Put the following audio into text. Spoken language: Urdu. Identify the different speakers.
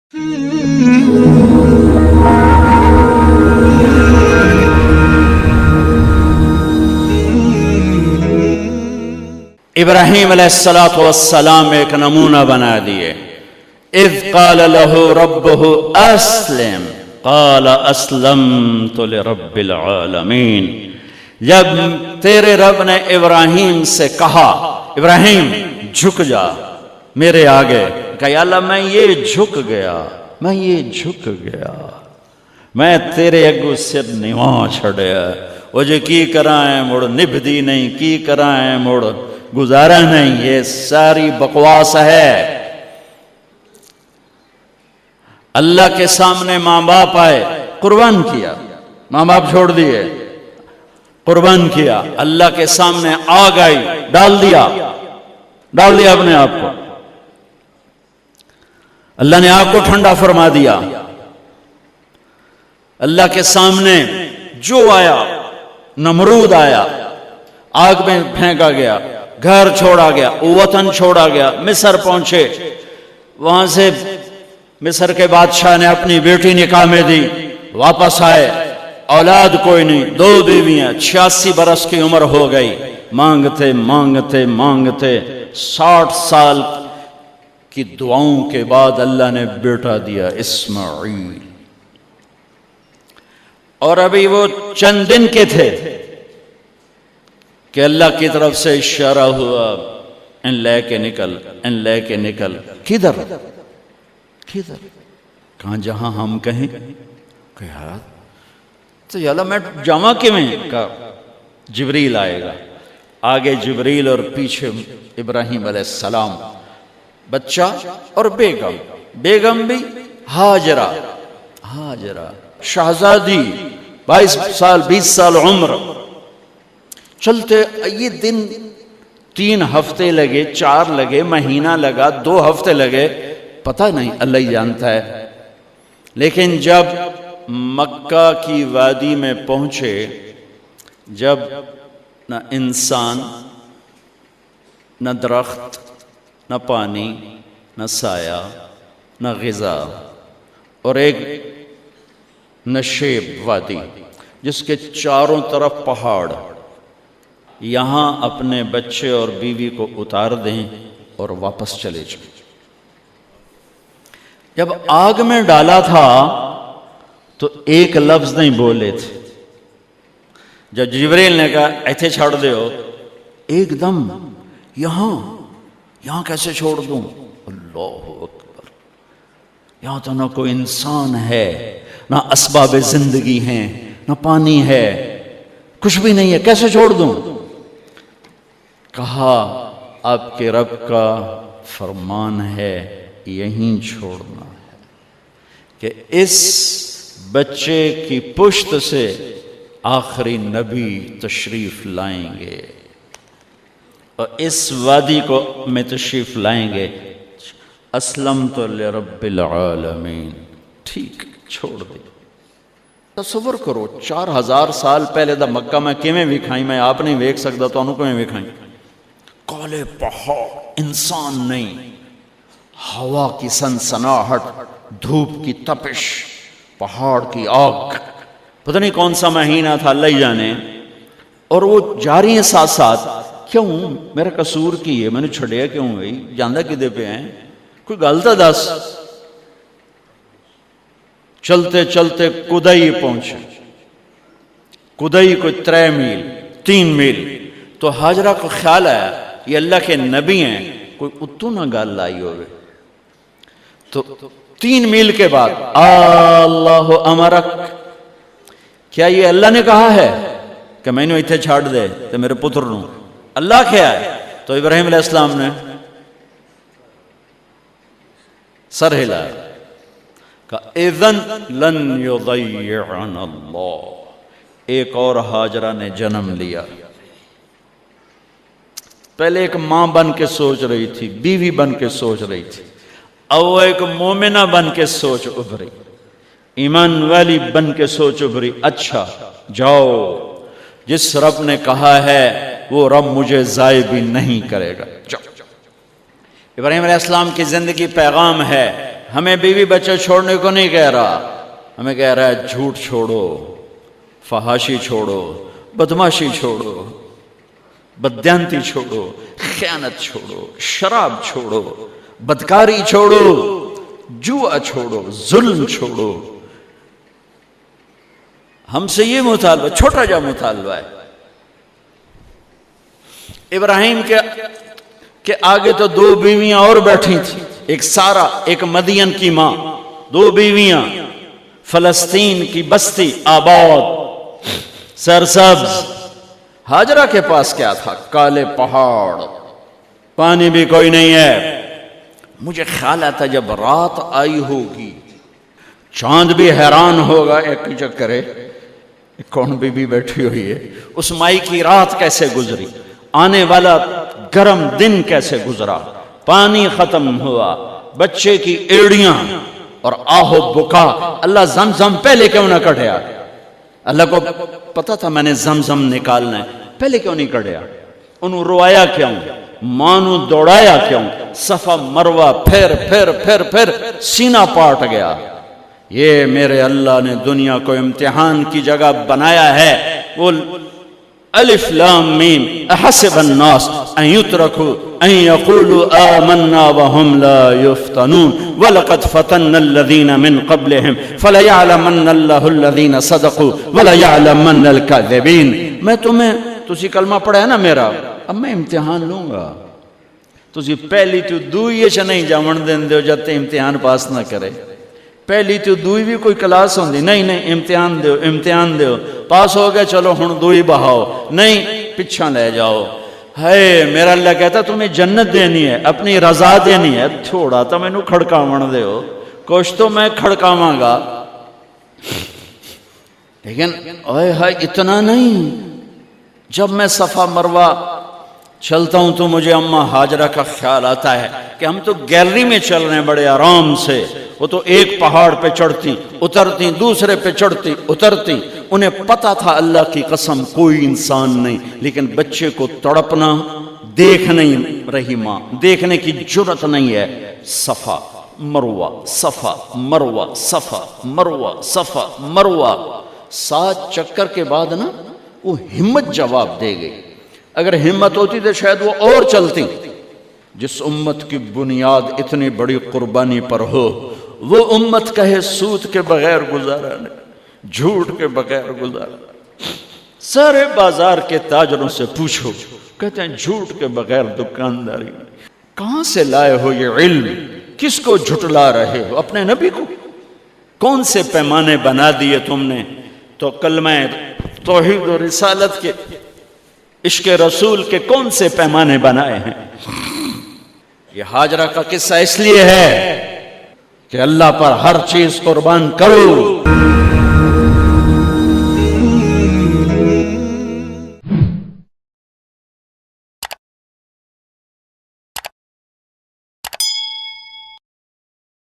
Speaker 1: ابراہیم علیہ السلام ایک نمونہ بنا دیے. اذ قال له ربه اسلم قال اسلمت لرب العالمین. جب تیرے رب نے ابراہیم سے کہا ابراہیم جھک جا میرے آگے، کہ یا اللہ میں یہ جھک گیا، میں تیرے اگو سر نواں چھڑیا. وہ جو کی کرائیں مڑ نبھدی نہیں، کی کرائیں مڑ گزارا نہیں، یہ ساری بکواس ہے. اللہ کے سامنے ماں باپ آئے، قربان کیا، ماں باپ چھوڑ دیے، قربان کیا. اللہ کے سامنے آگ آئی، ڈال دیا اپنے آپ کو. اللہ نے آگ کو ٹھنڈا فرما دیا. اللہ کے سامنے جو آیا، نمرود آیا، آگ میں پھینکا گیا، گھر چھوڑا گیا، وطن چھوڑا گیا، مصر پہنچے. وہاں سے مصر کے بادشاہ نے اپنی بیٹی نکاح میں دی، واپس آئے، اولاد کوئی نہیں، 2 بیویاں، 86 برس کی عمر ہو گئی. مانگتے 60 سال کی دعاؤں کے بعد اللہ نے بیٹا دیا، اسماعیل. اور ابھی وہ چند دن کے تھے کہ اللہ کی طرف سے اشارہ ہوا، ان لے کے نکل. کدھر؟ کہاں جہاں ہم کہیں کہ یار تو یا اللہ میں جامع کیویں؟ کہا جبریل آئے گا. آگے جبریل اور پیچھے ابراہیم علیہ السلام، بچہ اور بیگم بھی ہاجرہ شہزادی، 22 سال 20 سال عمر. چلتے یہ دن 3 ہفتے لگے، 4 لگے، مہینہ لگا، 2 ہفتے لگے، پتہ نہیں، اللہ ہی جانتا ہے. لیکن جب مکہ کی وادی میں پہنچے، جب نہ انسان، نہ درخت، نہ پانی، نہ سایہ، نہ غذا، اور ایک نشیب وادی جس کے چاروں طرف پہاڑ، یہاں اپنے بچے اور بیوی کو اتار دیں اور واپس چلے جائیں. جب آگ میں ڈالا تھا تو ایک لفظ نہیں بولے تھے. جب جبریل نے کہا ایتھے چھوڑ دے ہو، ایک دم یہاں کیسے چھوڑ دوں؟ اللہ اکبر، یہاں تو نہ کوئی انسان ہے، نہ اسباب زندگی ہیں، نہ پانی ہے، کچھ بھی نہیں ہے، کیسے چھوڑ دوں؟ کہا آپ کے رب کا فرمان ہے یہیں چھوڑنا ہے، کہ اس بچے کی پشت سے آخری نبی تشریف لائیں گے اور اس وادی کو میں تشریف لائیں گے. اسلمت لرب العالمین. ٹھیک، چھوڑ دے. تصور کرو 4000 سال پہلے دا مکہ میں کیویں وکھائی، میں آپ نہیں ویکھ سکتا تو انہوں کیویں وکھائی. کالے پہاڑ، انسان نہیں، ہوا کی سنسناہٹ، دھوپ کی تپش، پہاڑ کی آگ، پتہ نہیں کون سا مہینہ تھا، اللہ ہی جانے. اور وہ جاری ہیں ساتھ ساتھ. کیوں؟ میرا قصور کی ہے، میں نے چھڑیا کیوں گئی؟ جاندہ کدے پہ ہیں؟ کوئی غلطہ دس. چلتے چلتے کدئی پہنچے. کدئی کوئی 3 میل. تو ہاجرہ کو خیال آیا یہ اللہ کے نبی ہیں، کوئی اتو نہ گال لائی ہوئے. تو 3 میل کے بعد اللہ امرک، کیا یہ اللہ نے کہا ہے کہ میں نے اتھے چھاڑ دے تو میرے پتر نوں؟ اللہ کیا ہے؟ تو ابراہیم علیہ السلام نے سر ہلایا، کہا اذن لن یضیعنا اللہ. ایک اور ہاجرہ نے جنم لیا. پہلے ایک ماں بن کے سوچ رہی تھی، بیوی بن کے سوچ رہی تھی، اب وہ ایک مومنہ بن کے سوچ ابھری، ایمان والی بن کے سوچ ابھری. اچھا جاؤ، جس رب نے کہا ہے وہ رب مجھے ضائع بھی نہیں کرے گا. ابراہیم علیہ السلام کی زندگی پیغام ہے ہمیں بیوی بچے چھوڑنے کو نہیں کہہ رہا، ہمیں کہہ رہا ہے جھوٹ چھوڑو، فحاشی چھوڑو، بدماشی چھوڑو، بددیانتی چھوڑو، خیانت چھوڑو، شراب چھوڑو، بدکاری چھوڑو، جوا چھوڑو، ظلم چھوڑو۔ ہم سے یہ مطالبہ، چھوٹا جا مطالبہ ہے۔ ابراہیم کے آگے تو 2 بیویاں اور بیٹھی تھیں، ایک سارا، ایک مدین کی ماں، 2 بیویاں، فلسطین کی بستی آباد، سرسبز۔ ہاجرہ کے پاس کیا تھا؟ کالے پہاڑ، پانی بھی کوئی نہیں ہے۔ مجھے خیال آتا جب رات آئی ہوگی، چاند بھی حیران ہوگا، ایک چکرے کون بی بی بیٹھی ہوئی ہے، اس مائی کی رات کیسے گزری، آنے والا گرم دن کیسے گزرا، پانی ختم ہوا، بچے کی ایڑیاں اور آہو بکا۔ اللہ زمزم پہلے کیوں نہ کڑھیا؟ اللہ کو پتا تھا میں نے زمزم نکالنا ہے، پہلے کیوں نہیں کڑھیا؟ انہوں روایا کیوں؟ مانو دوڑایا کیوں؟ صفا مروہ پھر پھر پھر پھر سینہ پاٹ گیا۔ یہ میرے اللہ نے دنیا کو امتحان کی جگہ بنایا ہے۔ وہ الف لام میم احسب الناس ان یترکوا ان یقولوا آمنا وهم لا یفتنون ولقد فتنا الذین من قبلهم فلیعلمن اللہ الذین صدقوا ولیعلمن الکاذبین۔ میں تسی کلمہ پڑھا ہے نا میرا، اب میں امتحان لوں گا۔ تسی پہلی تو دوئی چ نہیں جاون دین دیو جب تے امتحان پاس نہ کرے۔ پہلی تو دوئی بھی کوئی کلاس ہوندی نہیں، امتحان دیو، امتحان دیو، پاس ہو گئے چلو ہن دوئی بہاؤ، نہیں پچھا لے جاؤ۔ ہے میرا اللہ کہتا تمہیں جنت دینی ہے، اپنی رضا دینی ہے، تھوڑا تو میں نو کھڑکاون دیو، کچھ تو میں کھڑکاواں گا، لیکن اوئے ہائے اتنا نہیں۔ جب میں صفا مروہ چلتا ہوں تو مجھے اماں ہاجرہ کا خیال آتا ہے کہ ہم تو گیلری میں چل رہے ہیں بڑے آرام سے، وہ تو ایک پہاڑ پہ چڑھتی اترتی، دوسرے پہ چڑھتی اترتی، انہیں پتا تھا اللہ کی قسم کوئی انسان نہیں، لیکن بچے کو تڑپنا دیکھ نہیں رہی ماں، دیکھنے کی جرت نہیں ہے۔ صفا مروہ، صفا مروہ، صفا مروہ، صفا مروہ، 7 چکر کے بعد نا وہ ہمت جواب دے گئی۔ اگر ہمت ہوتی تو شاید وہ اور چلتی۔ جس امت کی بنیاد اتنی بڑی قربانی پر ہو، وہ امت کہے سود کے بغیر گزارا نہیں، جھوٹ کے بغیر گزارا۔ سارے بازار کے تاجروں سے پوچھو، کہتے ہیں جھوٹ کے بغیر دکانداری۔ کہاں سے لائے ہو یہ علم؟ کس کو جھٹلا رہے ہو؟ اپنے نبی کو؟ کون سے پیمانے بنا دیے تم نے؟ تو کلمہ توحید و رسالت کے، عشق رسول کے کون سے پیمانے بنائے ہیں؟ یہ ہاجرہ کا قصہ اس لیے ہے کہ اللہ پر ہر چیز قربان کرو،